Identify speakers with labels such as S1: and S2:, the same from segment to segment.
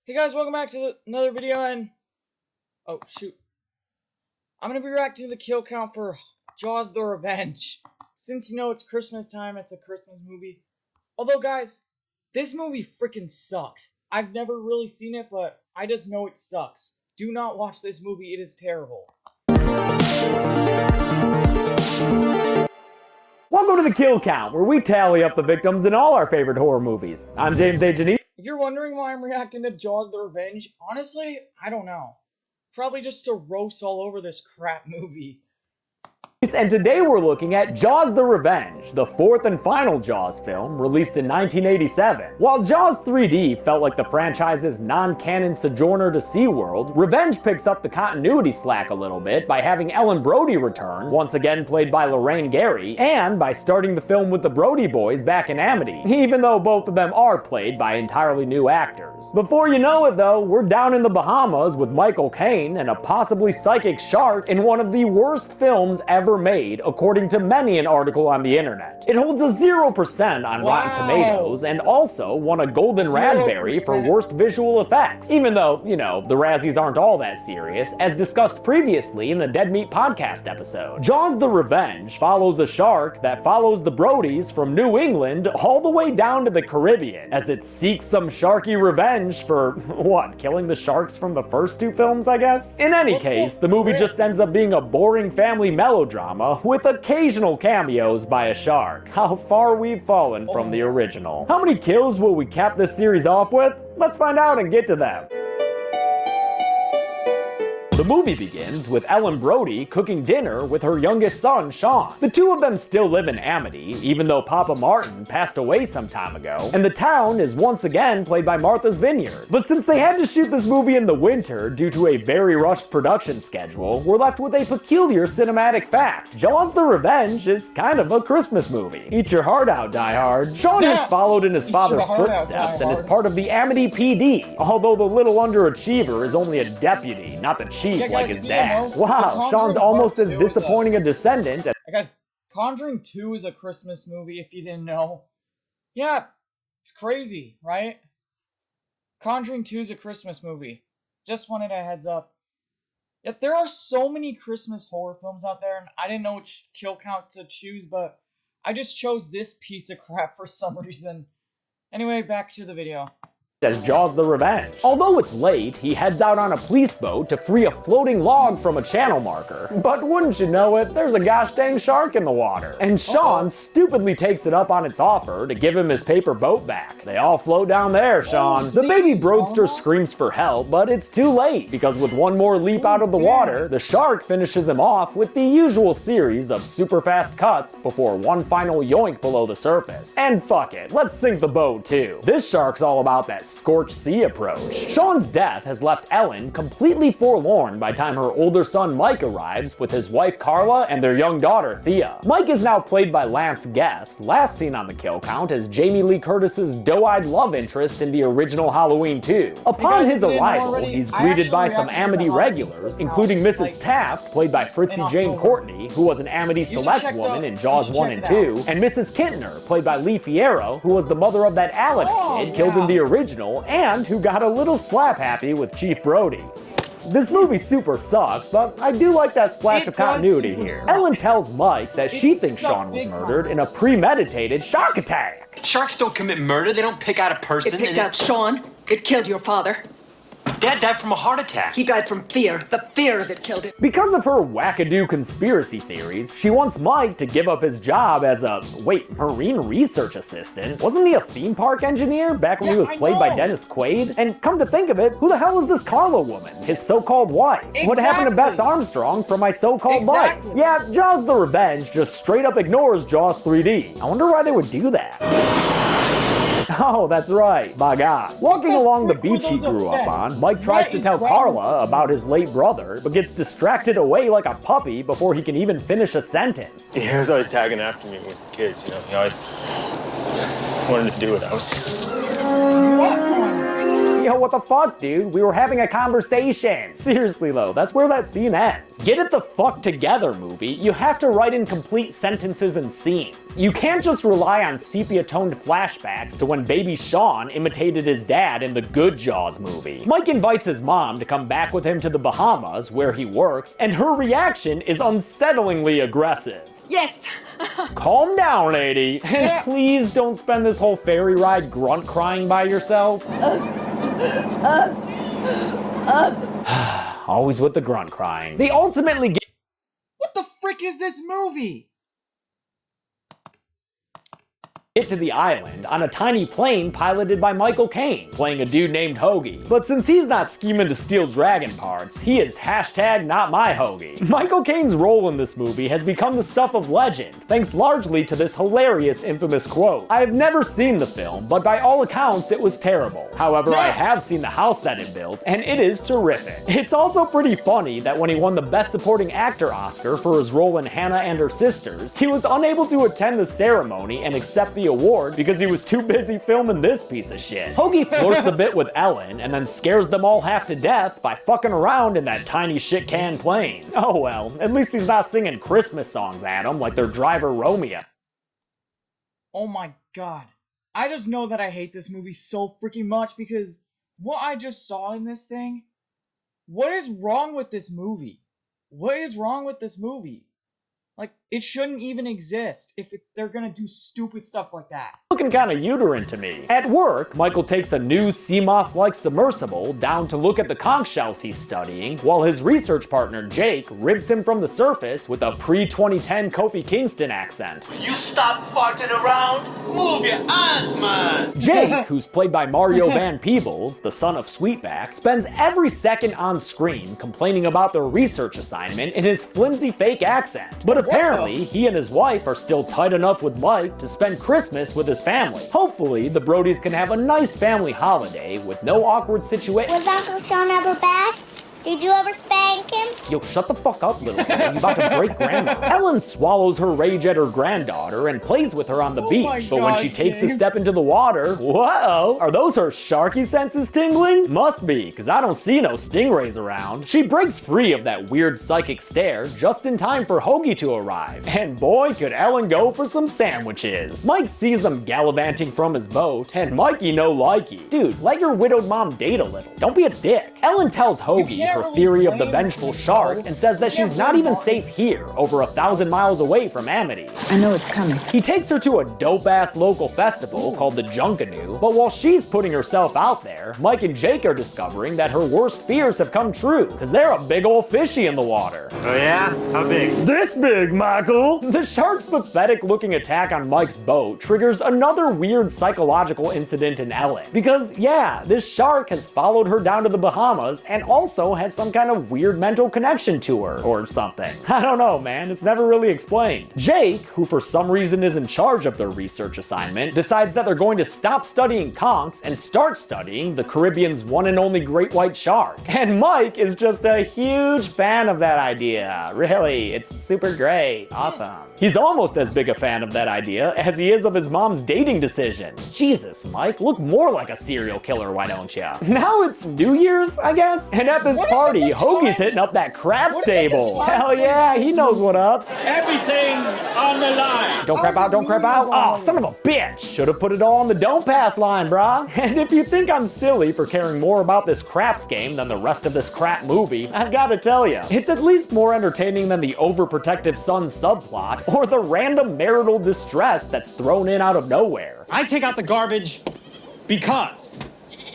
S1: Hey guys, welcome back to another video, and oh shoot, I'm gonna be reacting to the kill count for Jaws: The Revenge. Since you know it's Christmas time, it's a Christmas movie. Although guys, this movie freaking sucked. I've never really seen it, but I just know it sucks. Do not watch this movie, it is terrible.
S2: Welcome to the Kill Count, where we tally up the victims in all our favorite horror movies. I'm James A. Janine.
S1: If you're wondering why I'm reacting to Jaws: The Revenge, honestly, I don't know. Probably just to roast all over this crap movie.
S2: And today we're looking at Jaws: The Revenge, the fourth and final Jaws film, released in 1987. While Jaws 3D felt like the franchise's non-canon sojourner to SeaWorld, Revenge picks up the continuity slack a little bit by having Ellen Brody return, once again played by Lorraine Gary, and by starting the film with the Brody boys back in Amity, even though both of them are played by entirely new actors. Before you know it though, we're down in the Bahamas with Michael Caine and a possibly psychic shark in one of the worst films ever made, according to many an article on the internet. It holds a 0% on Rotten Tomatoes and also won a Golden Raspberry for worst visual effects, even though, you know, the Razzies aren't all that serious, as discussed previously in the Dead Meat podcast episode. Jaws: The Revenge follows a shark that follows the Brodies from New England all the way down to the Caribbean, as it seeks some sharky revenge for, what, killing the sharks from the first two films, I guess? In any case, the movie just ends up being a boring family melodrama with occasional cameos by a shark. How far we've fallen from the original. How many kills will we cap this series off with? Let's find out and get to them. The movie begins with Ellen Brody cooking dinner with her youngest son, Sean. The two of them still live in Amity, even though Papa Martin passed away some time ago, and the town is once again played by Martha's Vineyard. But since they had to shoot this movie in the winter due to a very rushed production schedule, we're left with a peculiar cinematic fact. Jaws: The Revenge is kind of a Christmas movie. Eat your heart out, Die Hard. Sean has followed in his father's footsteps and is part of the Amity PD, although the little underachiever is only a deputy, not the chief like his dad. Wow, Sean's almost as disappointing a descendant.
S1: Guys, Conjuring 2 is a Christmas movie, if you didn't know. Yeah, it's crazy, right? Conjuring 2 is a Christmas movie. Just wanted a heads up. Yet there are so many Christmas horror films out there, and I didn't know which kill count to choose, but I just chose this piece of crap for some reason. Anyway, back to the video.
S2: As Jaws: The Revenge. Although it's late, he heads out on a police boat to free a floating log from a channel marker. But wouldn't you know it, there's a gosh dang shark in the water. And Sean stupidly takes it up on its offer to give him his paper boat back. They all float down there, Sean. The baby Broadster screams for help, but it's too late, because with one more leap out of the water, the shark finishes him off with the usual series of super fast cuts before one final yoink below the surface. And fuck it, let's sink the boat too. This shark's all about that scorched sea approach. Sean's death has left Ellen completely forlorn by the time her older son Mike arrives with his wife Carla and their young daughter Thea. Mike is now played by Lance Guest, last seen on the kill count as Jamie Lee Curtis's doe-eyed love interest in the original Halloween 2. Upon his arrival, he's greeted by some Amity regulars, including Mrs. Taft, played by Fritzy Jane Courtney, who was an Amity select woman in Jaws 1 and 2, and Mrs. Kintner, played by Lee Fierro, who was the mother of that Alex kid killed in the original and who got a little slap happy with Chief Brody. This movie super sucks, but I do like that splash of continuity here. Ellen tells Mike that she thinks Sean was murdered in a premeditated shark attack.
S3: Sharks don't commit murder, they don't pick out a person.
S4: It picked out Sean. It killed your father.
S3: Dad died from a heart attack.
S4: He died from fear. The fear of it killed him.
S2: Because of her wackadoo conspiracy theories, she wants Mike to give up his job as a, marine research assistant. Wasn't he a theme park engineer back when he was played by Dennis Quaid? And come to think of it, who the hell is this Carla woman, his so-called wife? What happened to Bess Armstrong from My So-Called Life? Yeah, Jaws: The Revenge just straight up ignores Jaws 3D. I wonder why they would do that. Oh, that's right, by God. Walking along the beach he grew up on, Mike tries to tell Carla about his late brother, but gets distracted away like a puppy before he can even finish a sentence.
S5: He was always tagging after me with the kids, you know. He always wanted to do what I was.
S2: Yo, what the fuck, dude? We were having a conversation. Seriously though, that's where that scene ends. Get it the fuck together, movie. You have to write in complete sentences and scenes. You can't just rely on sepia-toned flashbacks to when baby Sean imitated his dad in the good Jaws movie. Mike invites his mom to come back with him to the Bahamas, where he works, and her reaction is unsettlingly aggressive.
S4: Yes.
S2: Calm down, lady. And please don't spend this whole ferry ride grunt crying by yourself. Always with the grunt crying. They ultimately get
S1: What the frick is this movie?
S2: to the island on a tiny plane piloted by Michael Caine, playing a dude named Hoagie. But since he's not scheming to steal dragon parts, he is hashtag not my Hoagie. Michael Caine's role in this movie has become the stuff of legend, thanks largely to this hilarious infamous quote. I have never seen the film, but by all accounts it was terrible. However, I have seen the house that it built, and it is terrific. It's also pretty funny that when he won the Best Supporting Actor Oscar for his role in Hannah and Her Sisters, he was unable to attend the ceremony and accept the award because he was too busy filming this piece of shit. Hoagie flirts a bit with Ellen and then scares them all half to death by fucking around in that tiny shit can plane. Oh well, at least he's not singing Christmas songs at them like their driver Romeo.
S1: Oh my god. I just know that I hate this movie so freaking much because what I just saw in this thing, what is wrong with this movie? What is wrong with this movie? Like, it shouldn't even exist if they're gonna do stupid stuff like that.
S2: Looking kinda uterine to me. At work, Michael takes a new sea moth-like submersible down to look at the conch shells he's studying, while his research partner Jake ribs him from the surface with a pre-2010 Kofi Kingston accent.
S3: You stop farting around? Move your eyes, man!
S2: Jake, who's played by Mario Van Peebles, the son of Sweetback, spends every second on screen complaining about their research assignment in his flimsy fake accent. But apparently, he and his wife are still tight enough with Mike to spend Christmas with his family. Hopefully, the Brodies can have a nice family holiday with no awkward situation.
S6: Was Uncle Sean ever back? Did you ever spank him?
S2: Yo, shut the fuck up, little girl. You're about to break grandma. Ellen swallows her rage at her granddaughter and plays with her on the beach. But when she takes a step into the water, whoa, are those her sharky senses tingling? Must be, because I don't see no stingrays around. She breaks free of that weird psychic stare just in time for Hoagie to arrive. And boy, could Ellen go for some sandwiches. Mike sees them gallivanting from his boat, and Mikey no likey. Dude, let your widowed mom date a little. Don't be a dick. Ellen tells Hoagie her theory of the vengeful shark and says that she's not even safe here, over 1,000 miles away from Amity.
S4: I know it's coming.
S2: He takes her to a dope-ass local festival called the Junkanoo, but while she's putting herself out there, Mike and Jake are discovering that her worst fears have come true, because they're a big old fishy in the water.
S5: Oh yeah? How big?
S2: This big, Michael! The shark's pathetic-looking attack on Mike's boat triggers another weird psychological incident in Ellen. Because, yeah, this shark has followed her down to the Bahamas and also has some kind of weird mental connection to her, or something. I don't know, man, it's never really explained. Jake, who for some reason is in charge of their research assignment, decides that they're going to stop studying conchs and start studying the Caribbean's one and only great white shark. And Mike is just a huge fan of that idea. Really, it's super great. Awesome. He's almost as big a fan of that idea as he is of his mom's dating decisions. Jesus, Mike, look more like a serial killer, why don't ya? Now it's New Year's, I guess? And at this party, Hoagie's hitting up that craps table. Hell yeah, he knows what up.
S3: Everything on the line!
S2: Don't crap out, don't crap out. Oh, son of a bitch. Should have put it all on the don't pass line, brah. And if you think I'm silly for caring more about this craps game than the rest of this crap movie, I've gotta tell ya, it's at least more entertaining than the overprotective son subplot or the random marital distress that's thrown in out of nowhere.
S7: I take out the garbage because.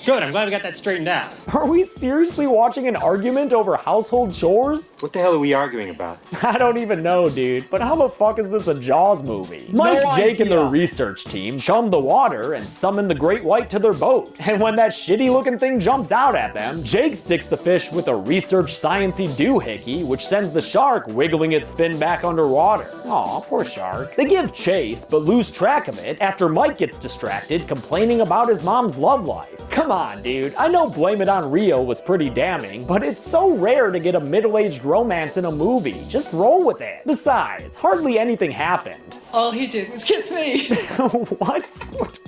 S7: Good, I'm glad we got that straightened out.
S2: Are we seriously watching an argument over household chores?
S5: What the hell are we arguing about?
S2: I don't even know, dude, but how the fuck is this a Jaws movie? Mike, Jake, and their research team chum the water and summon the great white to their boat. And when that shitty looking thing jumps out at them, Jake sticks the fish with a research science-y doohickey, which sends the shark wiggling its fin back underwater. Aw, poor shark. They give chase, but lose track of it after Mike gets distracted complaining about his mom's love life. Come on, dude. I know Blame It on Rio was pretty damning, but it's so rare to get a middle-aged romance in a movie. Just roll with it. Besides, hardly anything happened.
S4: All he did was kiss me.
S2: What?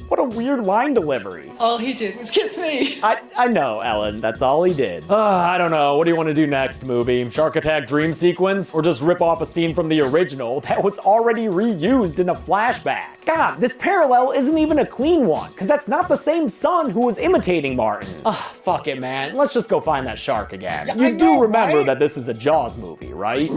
S2: What a weird line delivery.
S4: All he did was kiss me.
S2: I know, Ellen. That's all he did. I don't know. What do you want to do next, movie? Shark Attack dream sequence? Or just rip off a scene from the original that was already reused in a flashback? God, this parallel isn't even a clean one, because that's not the same son who was imitating Martin. Fuck it, man. Let's just go find that shark again.
S1: Yeah,
S2: you do remember that this is a Jaws movie, right?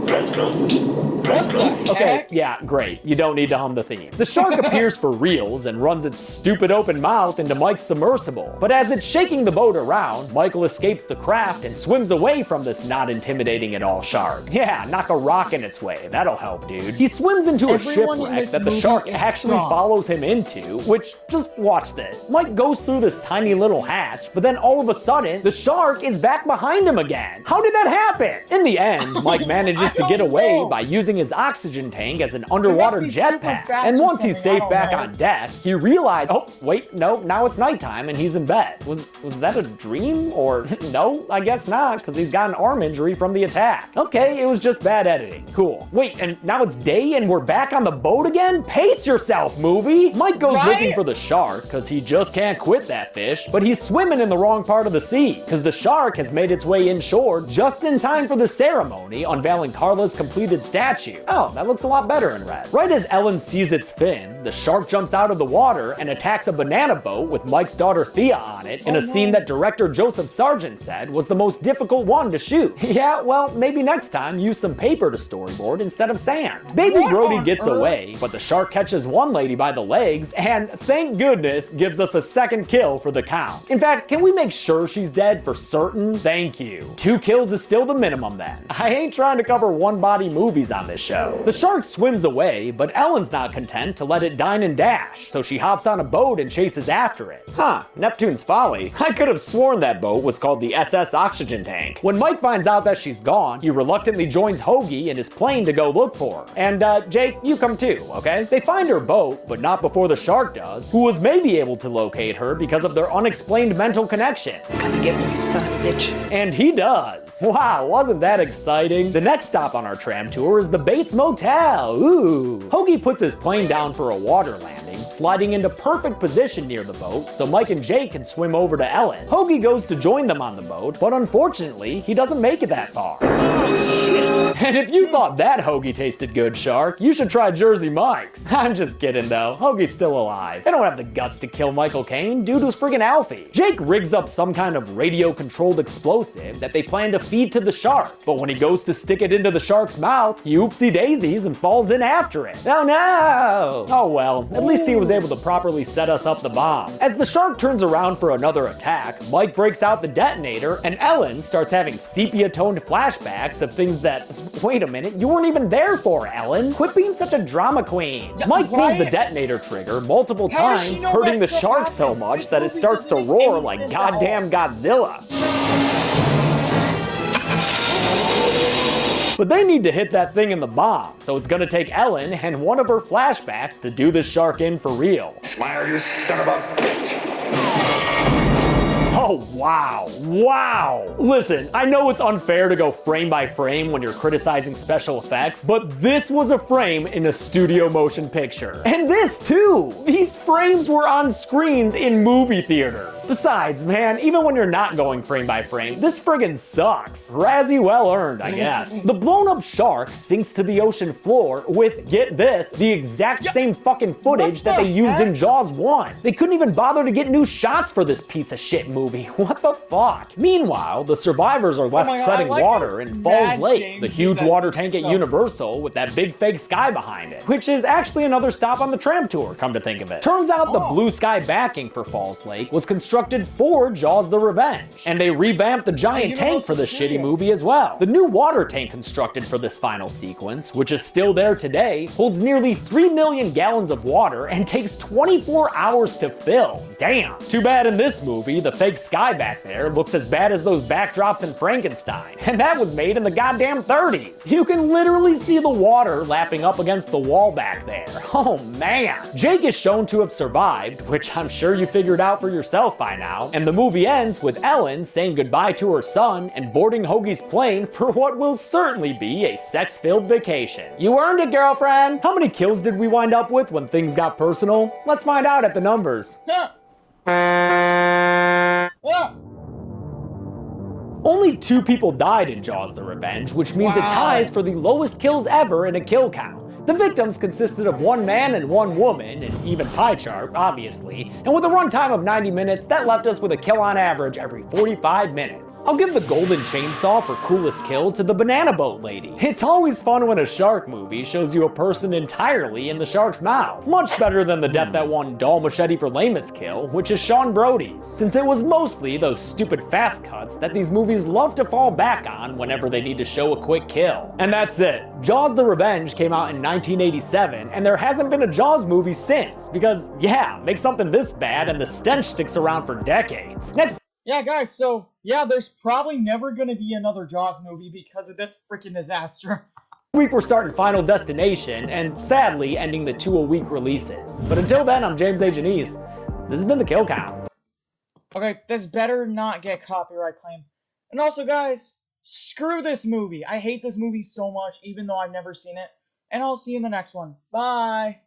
S2: Okay, yeah, great. You don't need to hum the theme. The shark appears for reals and runs its stupid open mouth into Mike's submersible. But as it's shaking the boat around, Michael escapes the craft and swims away from this not intimidating at all shark. Yeah, knock a rock in its way. That'll help, dude. He swims into a shipwreck that the shark actually follows him into, which, just watch this. Mike goes through this tiny little hatch, but then all of a sudden, the shark is back behind him again. How did that happen? In the end, Mike manages to get away by using his oxygen tank as an underwater jetpack. And once he's safe back on deck, he realized, oh, wait, no, now it's nighttime and he's in bed. Was that a dream? Or no, I guess not, because he's got an arm injury from the attack. Okay, it was just bad editing. Cool. Wait, and now it's day and we're back on the boat again? Pace yourself, movie! Mike goes looking for the shark, because he just can't quit that fish, but he's swimming in the wrong part of the sea, because the shark has made its way inshore just in time for the ceremony unveiling Carla's completed statue. Oh, that looks a lot better in red. Right as Ellen sees its fin, the shark jumps out of the water and attacks a banana boat with Mike's daughter Thea on it in a scene that director Joseph Sargent said was the most difficult one to shoot. Yeah, well, maybe next time use some paper to storyboard instead of sand. Baby Brody gets away, but the shark catches one lady by the legs and, thank goodness, gives us a second kill for the count. In fact, can we make sure she's dead for certain? Thank you. 2 kills is still the minimum then. I ain't trying to cover one-body movies on this show. The shark swims away, but Ellen's not content to let it dine and dash, so she hops on a boat and chases after it. Huh, Neptune's Folly. I could have sworn that boat was called the SS Oxygen Tank. When Mike finds out that she's gone, he reluctantly joins Hoagie in his plane to go look for her. And Jake, you come too, okay? They find her boat, but not before the shark does, who was maybe able to locate her because of their unexplained mental connection.
S4: Come and get me, you son of a bitch.
S2: And he does. Wow, wasn't that exciting? The next stop on our tram tour is the Bates Motel. Ooh. Hoagie puts his plane down for a water landing, sliding into perfect position near the boat so Mike and Jake can swim over to Ellen. Hoagie goes to join them on the boat, but unfortunately, he doesn't make it that far. And if you thought that Hoagie tasted good, Shark, you should try Jersey Mike's. I'm just kidding though, Hoagie's still alive. They don't have the guts to kill Michael Caine, dude was friggin' Alfie. Jake rigs up some kind of radio-controlled explosive that they plan to feed to the shark, but when he goes to stick it into the shark's mouth, he oopsie daisies and falls in after it. Oh no! Oh well, at least he was able to properly set us up the bomb. As the shark turns around for another attack, Mike breaks out the detonator and Ellen starts having sepia-toned flashbacks of things that, wait a minute, you weren't even there for, Ellen. Quit being such a drama queen. Mike pulls the detonator trigger multiple times, hurting the shark so much that it starts to roar like goddamn Godzilla. But they need to hit that thing in the bomb, so it's gonna take Ellen and one of her flashbacks to do this shark in for real.
S8: Smile, you son of a bitch!
S2: Oh, wow. Wow. Listen, I know it's unfair to go frame by frame when you're criticizing special effects, but this was a frame in a studio motion picture. And this too. These frames were on screens in movie theaters. Besides, man, even when you're not going frame by frame, this friggin' sucks. Razzie well earned, I guess. The blown up shark sinks to the ocean floor with, get this, the exact same fucking footage that they used in Jaws 1. They couldn't even bother to get new shots for this piece of shit movie. What the fuck? Meanwhile, the survivors are left treading water in Falls Lake, the huge water tank at Universal with that big fake sky behind it, which is actually another stop on the tram tour, come to think of it. Turns out the blue sky backing for Falls Lake was constructed for Jaws the Revenge, and they revamped the giant tank for this shitty movie as well. The new water tank constructed for this final sequence, which is still there today, holds nearly 3 million gallons of water and takes 24 hours to fill. Damn. Too bad in this movie, the fake sky back there looks as bad as those backdrops in Frankenstein, and that was made in the goddamn 30s. You can literally see the water lapping up against the wall back there. Oh man. Jake is shown to have survived, which I'm sure you figured out for yourself by now, and the movie ends with Ellen saying goodbye to her son and boarding Hoagie's plane for what will certainly be a sex-filled vacation. You earned it, girlfriend! How many kills did we wind up with when things got personal? Let's find out at the numbers. Only 2 people died in Jaws the Revenge, which means it ties for the lowest kills ever in a kill count. The victims consisted of 1 man and 1 woman, an even pie chart, obviously, and with a runtime of 90 minutes, that left us with a kill on average every 45 minutes. I'll give the golden chainsaw for coolest kill to the banana boat lady. It's always fun when a shark movie shows you a person entirely in the shark's mouth. Much better than the death that won dull machete for lamest kill, which is Sean Brody's, since it was mostly those stupid fast cuts that these movies love to fall back on whenever they need to show a quick kill. And that's it. Jaws the Revenge came out in 1987, and there hasn't been a Jaws movie since, because yeah, make something this bad and the stench sticks around for decades. Next.
S1: Yeah, guys, so yeah, there's probably never gonna be another Jaws movie because of this freaking disaster.
S2: Week we're starting Final Destination, and sadly ending the 2-a-week releases. But until then, I'm James A. Janice. This has been the Kill Count.
S1: Okay, this better not get copyright claim. And also, guys, screw this movie. I hate this movie so much, even though I've never seen it. And I'll see you in the next one. Bye!